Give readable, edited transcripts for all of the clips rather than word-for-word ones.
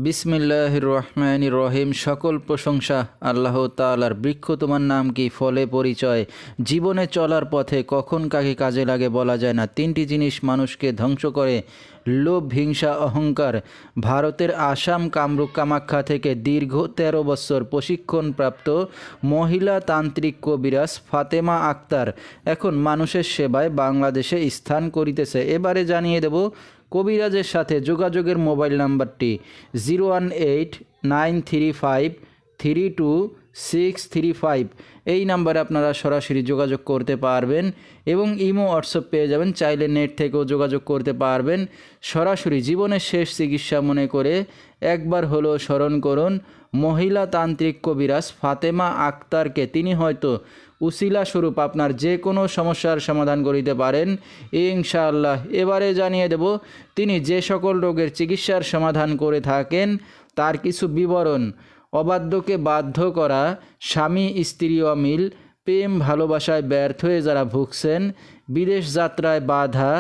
বিসমিল্লাহির রহমানির রহিম। সকল প্রশংসা আল্লাহ তাআলার। বৃক্ষ তোমার নাম কি, ফলে পরিচয়। জীবনে চলার পথে কখন কাকে কাজে লাগে বলা যায় না। তিনটি জিনিস মানুষকে ধ্বংস করে: লোভ, হিংসা, অহংকার। ভারতের আসাম কামরূপ কামাখ্যা থেকে দীর্ঘ ১৩ বছর প্রশিক্ষণপ্রাপ্ত মহিলা তান্ত্রিক কবিরাজ ফাতেমা আক্তার এখন মানুষের সেবায় বাংলাদেশে স্থান করিতেছে। এবারে জানিয়ে দেব কবিরাজের সাথে যোগাযোগের মোবাইল নাম্বারটি 01893532635। এই নাম্বারে আপনারা সরাসরি যোগাযোগ করতে পারবেন এবং ইমো হোয়াটসঅ্যাপ পেয়ে যাবেন। চাইলে নেট থেকেও যোগাযোগ করতে পারবেন। সরাসরি জীবনের শেষ চিকিৎসা মনে করে একবার হলেও স্মরণ করুন মহিলা তান্ত্রিক কবিরাজ ফাতেমা আক্তারকে। তিনি হয়তো উসিলা স্বরূপ আপনার যে কোনো সমস্যার সমাধান করিতে পারেন ইনশাআল্লাহ। এবারে জানিয়ে দেব তিনি যে সকল রোগের চিকিৎসার সমাধান করে থাকেন তার কিছু বিবরণ: অবাধ্যকে বাধ্য করা, স্বামী স্ত্রী অমিল, প্রেম ভালোবাসায় ব্যর্থ হয়ে যারা ভুগছেন, বিদেশ যাত্রায় বাধা,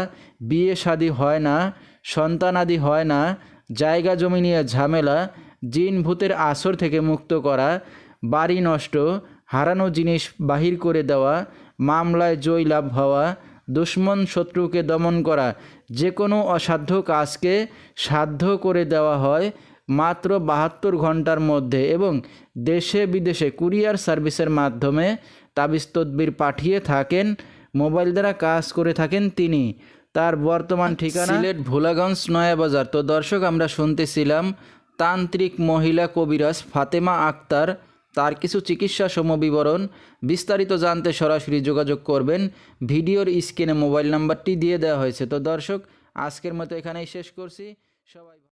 বিয়ে শাদী হয় না, সন্তানাদি হয় না, জায়গা জমি নিয়ে ঝামেলা, জিন ভূতের আসর থেকে মুক্ত করা, বাড়ি নষ্ট, হারানো জিনিস বাহির করে দেওয়া, মামলায় জয় লাভ হওয়া, দুশ্মন শত্রুকে দমন করা। যে কোনো অসাধ্য কাজকে সাধ্য করে দেওয়া হয় মাত্র ৭২ ঘন্টার মধ্যে এবং দেশে বিদেশে কুরিয়ার সার্ভিসের মাধ্যমে তাবিজ তদবির পাঠিয়ে থাকেন। মোবাইল দ্বারা কাজ করে থাকেন তিনি। তার বর্তমান ঠিকানা সিলেট ভোলাগঞ্জ নয়াবাজার। তো দর্শক, আমরা শুনতেছিলাম তান্ত্রিক মহিলা কবিরাজ ফাতেমা আক্তার, তার কিছু চিকিৎসা সমবিবরণ। বিস্তারিত জানতে সরাসরি যোগাযোগ করবেন। ভিডিওর স্ক্রিনে মোবাইল নাম্বারটি দিয়ে দেওয়া হয়েছে। তো দর্শক, আজকের মতো এখানেই শেষ করছি। সবাই